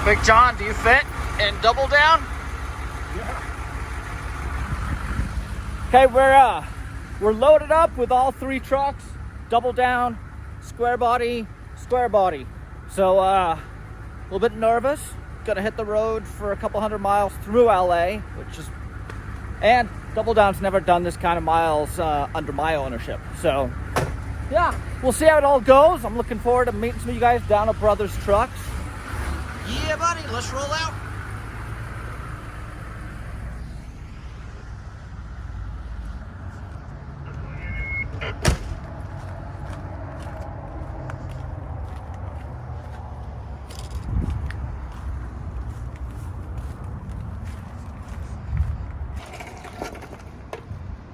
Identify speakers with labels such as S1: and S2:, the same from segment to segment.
S1: Big John, do you fit in double down?
S2: Yeah.
S1: Okay, we're loaded up with all 3 trucks, double down, square body. So a little bit nervous. Gonna hit the road for a couple hundred miles through LA, and double down's never done this kind of miles under my ownership. So yeah, we'll see how it all goes. I'm looking forward to meeting some of you guys down at Brothers Trucks. Yeah, buddy, let's roll out.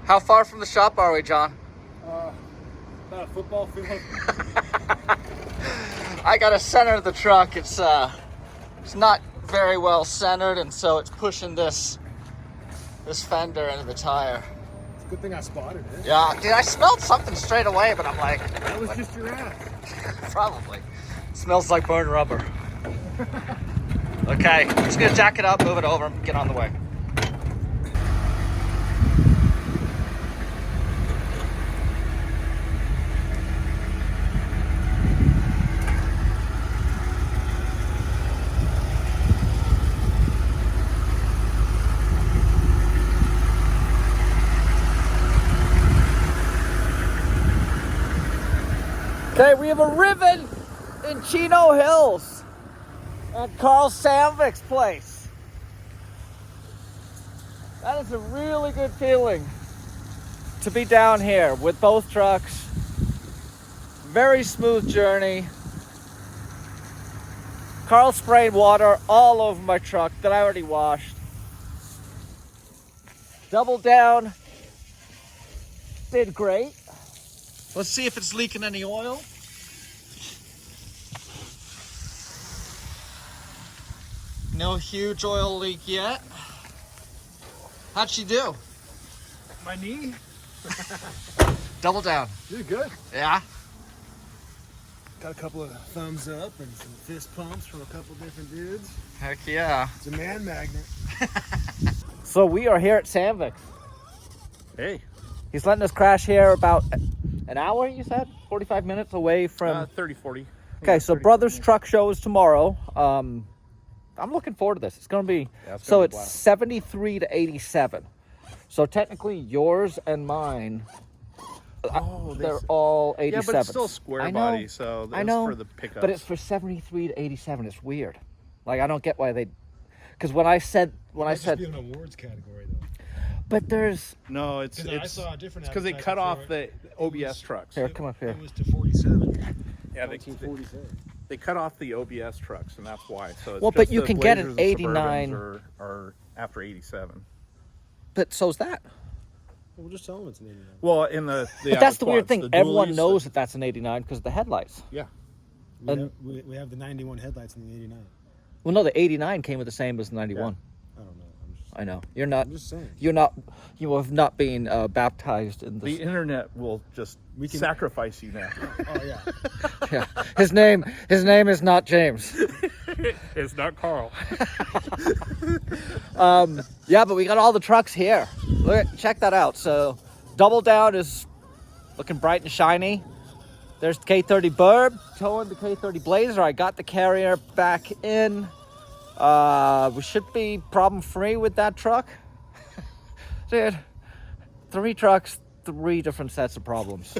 S1: How far from the shop are we, John?
S2: About a football field.
S1: I gotta center the truck. It's not very well centered, and so it's pushing this fender into the tire.
S2: It's a good thing I spotted it.
S1: Yeah, dude, I smelled something straight away, but I'm like...
S2: That was just your ass.
S1: Probably. It smells like burned rubber. Okay, I'm just gonna jack it up, move it over, and get on the way. Okay, we have arrived in Chino Hills at Carl Samvex place. That is a really good feeling to be down here with both trucks. Very smooth journey. Carl sprayed water all over my truck that I already washed. Double down did great. Let's see if it's leaking any oil. No huge oil leak yet. How'd she do?
S2: My knee?
S1: Double down.
S2: You did good.
S1: Yeah?
S2: Got a couple of thumbs up and some fist pumps from a couple different dudes.
S1: Heck yeah.
S2: It's a man magnet.
S1: So we are here at Samvex.
S3: Hey.
S1: He's letting us crash here about an hour, you said? 45 minutes away from...
S3: 30, 40.
S1: Okay, so Brothers Truck Show is tomorrow. I'm looking forward to this. It's going to be... So it's 73 to 87. So technically yours and mine, they're all 87.
S3: Yeah, but it's still square body, so that's for the pickups.
S1: But it's for 73 to 87. It's weird. Like, I don't get why they... Because when I said...
S2: Just be an awards category, though.
S1: But there's...
S3: No, it's
S2: I saw a different
S3: because they cut off the OBS trucks.
S1: Here, come up here.
S2: It was to 47.
S3: Yeah,
S2: 1947.
S3: They cut off the OBS trucks, and that's why. So it's
S1: Well,
S3: just
S1: but you
S3: the
S1: can get an
S3: Blazers and
S1: 89.
S3: Suburbans are after 87.
S1: But so's that.
S2: We'll just tell them it's an 89.
S3: Well, in the
S1: But that's the weird
S3: quads,
S1: thing.
S3: the
S1: Everyone
S3: dualies,
S1: knows that that's an 89 because of the headlights.
S3: Yeah.
S2: We have the 91 headlights in the 89.
S1: Well, no, the 89 came with the same as the 91.
S2: I don't know.
S1: I know. You're not.
S2: I'm just saying.
S1: You have not been baptized in
S3: The
S1: this.
S3: internet will just sacrifice you now.
S2: Oh, yeah.
S1: Yeah. His name is not James.
S3: It's not Carl.
S1: Yeah, but we got all the trucks here. Check that out. So, double down is looking bright and shiny. There's the K30 Burb towing the K30 Blazer. I got the carrier back in. We should be problem free with that truck. Dude, 3 trucks, 3 different sets of problems.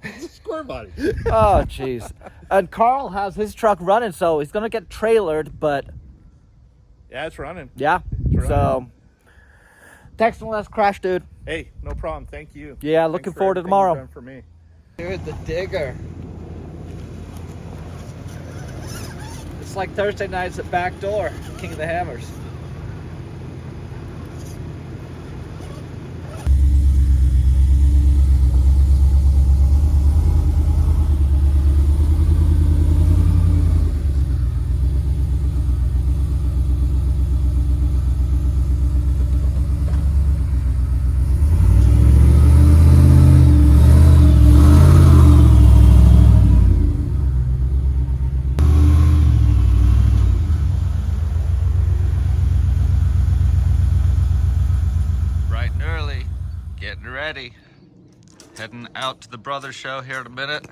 S2: It's a square body.
S1: Oh, jeez. And Carl has his truck running, so he's going to get trailered, but...
S3: Yeah, it's running.
S1: Yeah,
S3: running.
S1: So... Thanks and let's crash, dude.
S3: Hey, no problem. Thank you.
S1: Yeah, looking
S3: Thanks for
S1: forward to
S3: everything
S1: tomorrow.
S3: you've done for me.
S1: Dude, the digger. It's like Thursday nights at Backdoor, King of the Hammers. ready. Heading out to the Brothers show here in a minute.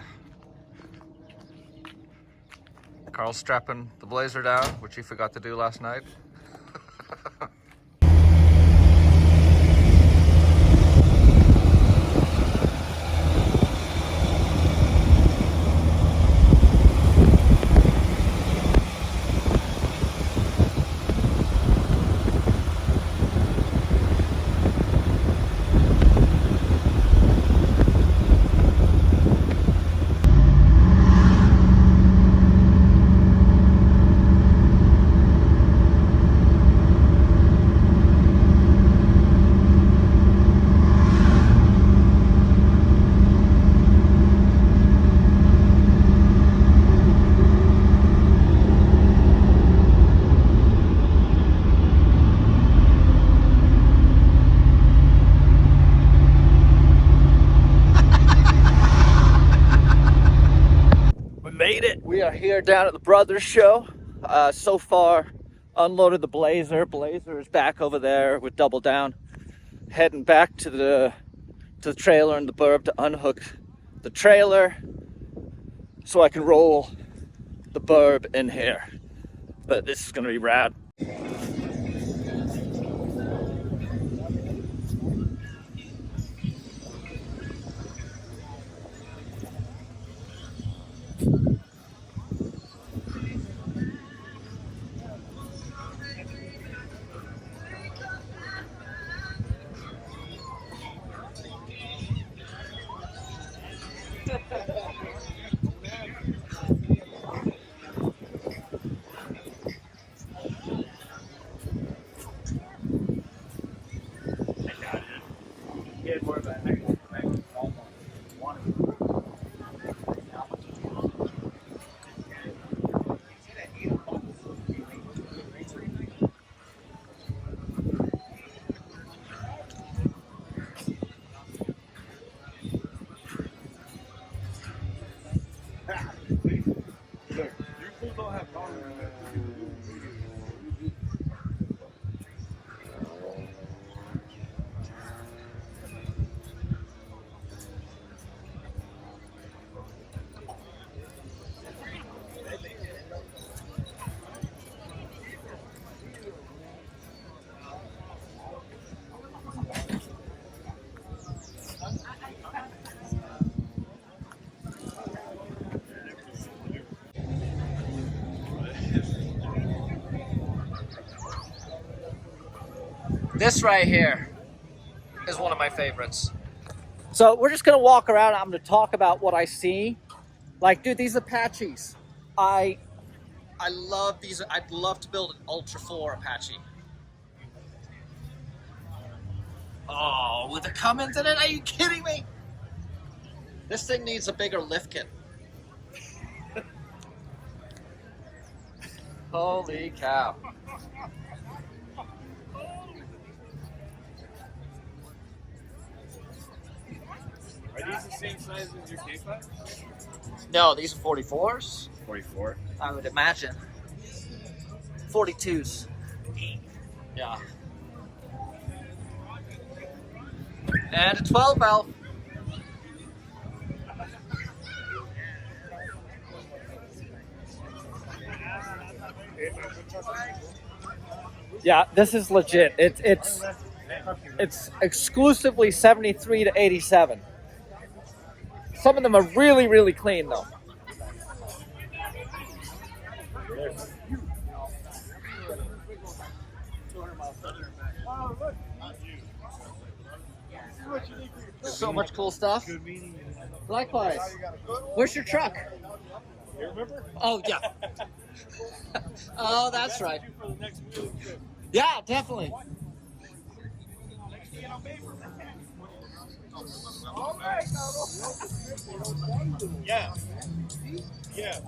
S1: Carl's strapping the blazer down, which he forgot to do last night. We are here down at the Brothers show. So far, unloaded the Blazer. Blazer is back over there with Double Down. Heading back to the trailer and the burb to unhook the trailer so I can roll the burb in here. But this is gonna be rad. This right here is one of my favorites. So we're just gonna walk around. I'm gonna talk about what I see. Like, dude, these Apaches. I love these. I'd love to build an Ultra 4 Apache. Oh, with the Cummins in it? Are you kidding me? This thing needs a bigger lift kit. Holy cow.
S2: Are these the same size as your K5?
S1: No, these are 44s.
S2: 44.
S1: I would imagine. 42s. Yeah. And a 12 valve. Yeah, this is legit. It's exclusively 73 to 87. Some of them are really, really clean though. So much cool stuff. Likewise. Where's your truck?
S2: You remember?
S1: Oh, yeah. Oh, that's right. Yeah, definitely.
S2: Yeah. Yeah.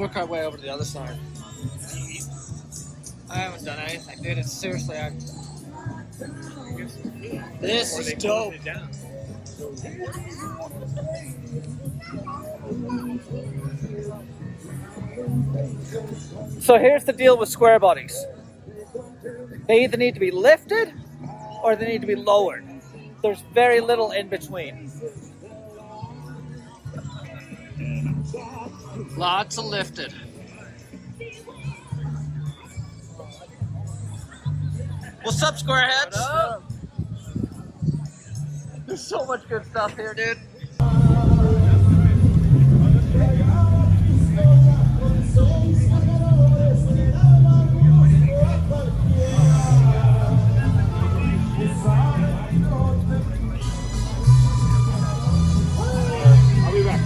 S1: work our way over to the other side. I haven't done anything, dude. It's seriously, this is dope. So here's the deal with square bodies. They either need to be lifted or they need to be lowered. There's very little in between. Lots of lifted. What's up, Squareheads? What up? There's so much good stuff here, dude.
S3: I'll be back.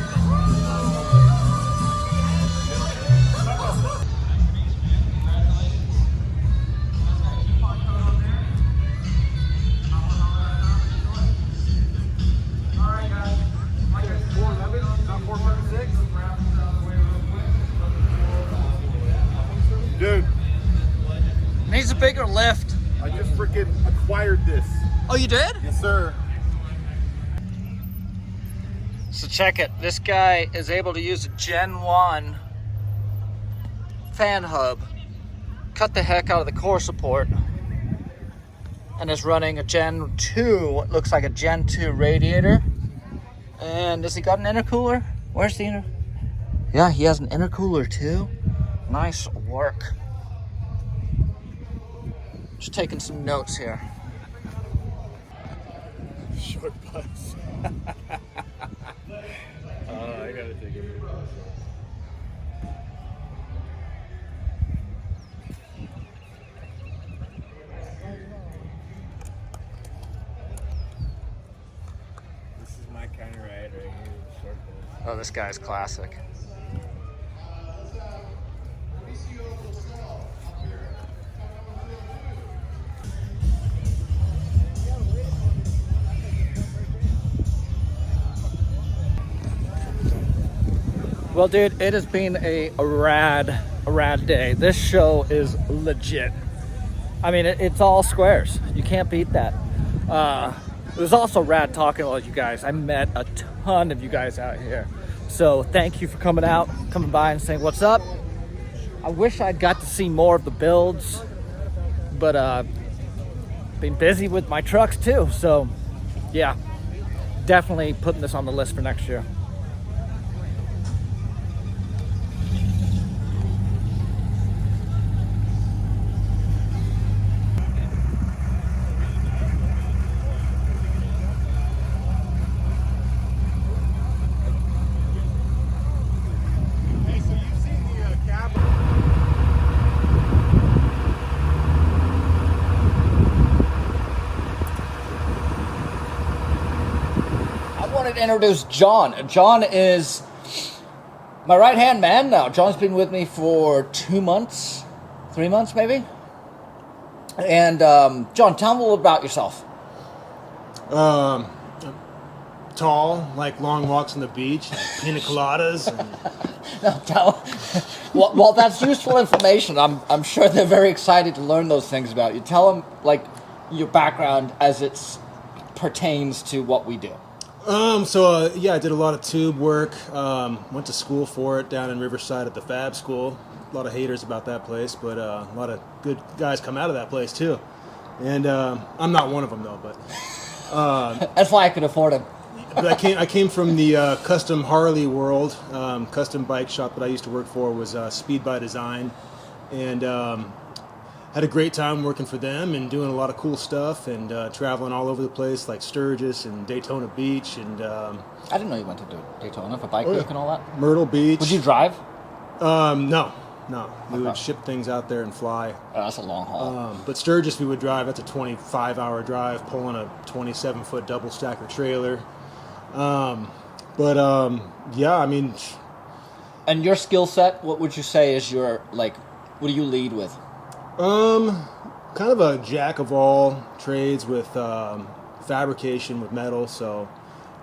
S3: Dude,
S1: Needs a bigger lift.
S3: I just freaking acquired this.
S1: Oh, you did?
S3: Yes, sir.
S1: So check it. This guy is able to use a Gen 1 fan hub, cut the heck out of the core support, and is running a Gen 2, what looks like a Gen 2 radiator. And has he got an intercooler? Where's the inter? Yeah, he has an intercooler too. Nice work. Just taking some notes here.
S3: Short bus. I gotta take it. This is my kind of ride right here. Short bus.
S1: Oh, this guy's classic. Well, dude, it has been a rad day. This show is legit. I mean, it's all squares. You can't beat that. It was also rad talking to all you guys. I met a ton of you guys out here. So thank you for coming out, coming by and saying what's up. I wish I'd got to see more of the builds, but been busy with my trucks too. So yeah, definitely putting this on the list for next year. To introduce John. John is my right-hand man now. John's been with me for 2 months, 3 months maybe. And John, tell me a little about yourself.
S2: Tall, like long walks on the beach, like pina coladas.
S1: Well, that's useful information. I'm sure they're very excited to learn those things about you. Tell them like your background as it pertains to what we do.
S2: I did a lot of tube work. Went to school for it down in Riverside at the Fab School. A lot of haters about that place, but a lot of good guys come out of that place too. And I'm not one of them though. But
S1: that's why I could afford it.
S2: But I came from the custom Harley world. Custom bike shop that I used to work for was Speed by Design, and had a great time working for them and doing a lot of cool stuff and traveling all over the place like Sturgis and Daytona Beach and
S1: I didn't know you went to Daytona for bike week and all that.
S2: Myrtle Beach.
S1: Would you drive?
S2: No. We would ship things out there and fly.
S1: Oh, that's a long haul.
S2: But Sturgis we would drive. That's a 25-hour drive pulling a 27-foot double stacker trailer. Yeah, I mean.
S1: And your skill set, what would you say is your, like, what do you lead with?
S2: Kind of a jack of all trades with fabrication with metal. So,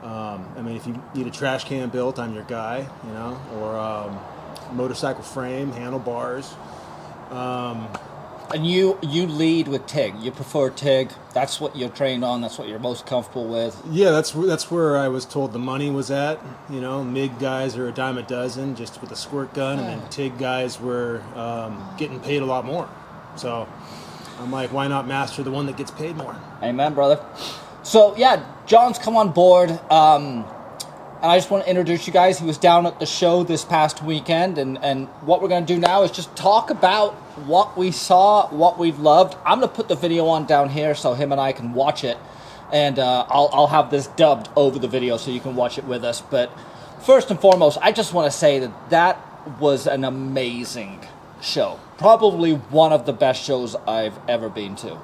S2: I mean, if you need a trash can built, I'm your guy, you know. Or motorcycle frame, handlebars.
S1: And you lead with TIG. You prefer TIG. That's what you're trained on. That's what you're most comfortable with.
S2: Yeah, that's where I was told the money was at. You know, MIG guys are a dime a dozen just with a squirt gun, and then TIG guys were getting paid a lot more. So I'm like, why not master the one that gets paid more?
S1: Amen, brother. So yeah, John's come on board. And I just want to introduce you guys. He was down at the show this past weekend, and what we're going to do now is just talk about what we saw, what we've loved. I'm going to put the video on down here so him and I can watch it, and I'll have this dubbed over the video so you can watch it with us. But first and foremost, I just want to say that was an amazing show. Probably one of the best shows I've ever been to.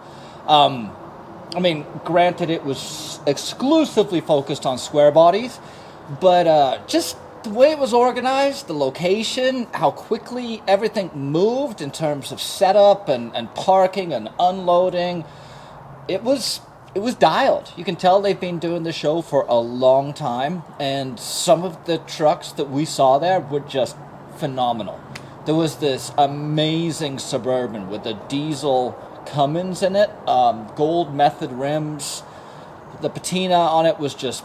S1: I mean, granted, it was exclusively focused on square bodies, but just the way it was organized, the location, how quickly everything moved in terms of setup and parking and unloading, it was dialed. You can tell they've been doing the show for a long time, and some of the trucks that we saw there were just phenomenal. There was this amazing Suburban with a diesel Cummins in it, gold method rims. The patina on it was just,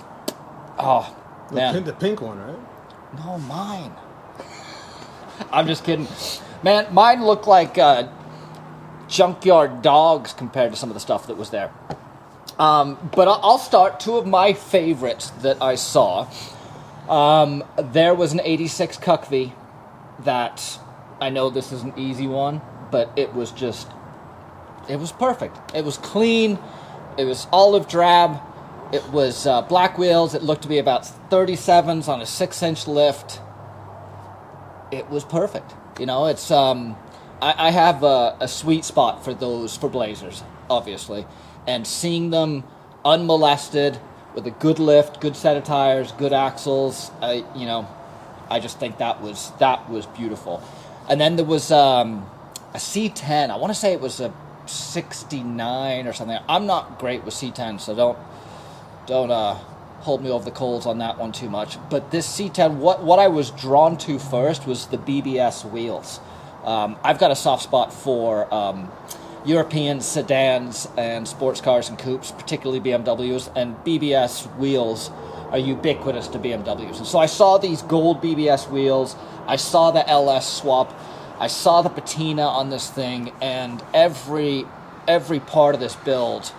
S1: oh, man.
S2: The pink one, right?
S1: No, mine. I'm just kidding. Man, mine looked like junkyard dogs compared to some of the stuff that was there. But I'll start. Two of my favorites that I saw. There was an 86 Cuckvy that, I know this is an easy one, but it was perfect. It was clean. It was olive drab. It was black wheels. It looked to be about 37s on a 6-inch lift. It was perfect. You know, it's I have a sweet spot for Blazers, obviously, and seeing them unmolested with a good lift, good set of tires, good axles. I just think that was beautiful. And then there was a C10. I want to say it was a 69 or something. I'm not great with C10, so don't hold me over the coals on that one too much. But this C10, what I was drawn to first was the BBS wheels. I've got a soft spot for European sedans and sports cars and coupes, particularly BMWs, and BBS wheels are ubiquitous to BMWs. And so I saw these gold BBS wheels, I saw the LS swap, I saw the patina on this thing, and every part of this build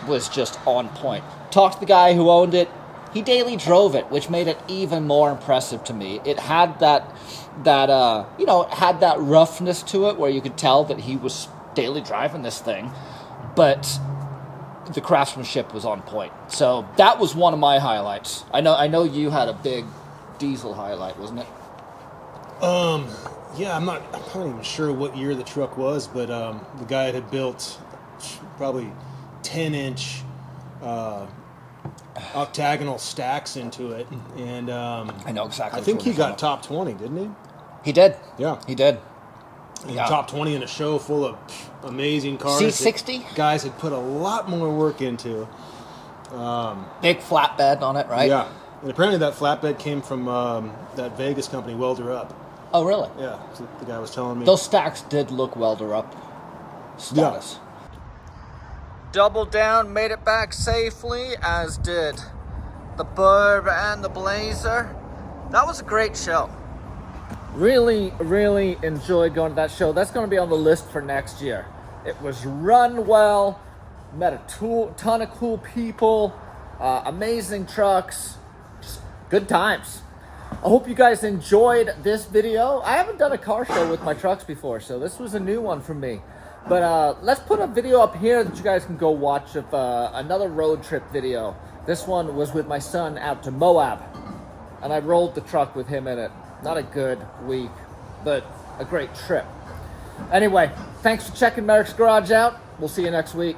S1: was just on point. Talked to the guy who owned it. He daily drove it, which made it even more impressive to me. It had that roughness to it where you could tell that he was daily driving this thing, but the craftsmanship was on point. So that was one of my highlights. I know you had a big diesel highlight, wasn't it?
S2: Yeah, I'm not even sure what year the truck was, but the guy had built probably 10-inch octagonal stacks into it, and
S1: I know exactly.
S2: I think he got top 20, didn't he?
S1: He did.
S2: Yeah,
S1: he did.
S2: Yeah. Top 20 in a show full of amazing cars.
S1: C60?
S2: Guys had put a lot more work into.
S1: Big flatbed on it, right?
S2: Yeah. And apparently that flatbed came from that Vegas company, Welder Up.
S1: Oh, really?
S2: Yeah, so the guy was telling me.
S1: Those stacks did look Welder Up status.
S2: Yeah.
S1: Double down, made it back safely, as did the Burb and the Blazer. That was a great show. Really, really enjoyed going to that show. That's going to be on the list for next year. It was run well, met a ton of cool people, amazing trucks, just good times. I hope you guys enjoyed this video. I haven't done a car show with my trucks before, so this was a new one for me. But let's put a video up here that you guys can go watch of another road trip video. This one was with my son out to Moab, and I rolled the truck with him in it. Not a good week, but a great trip. Anyway, thanks for checking Merricks Garage out. We'll see you next week.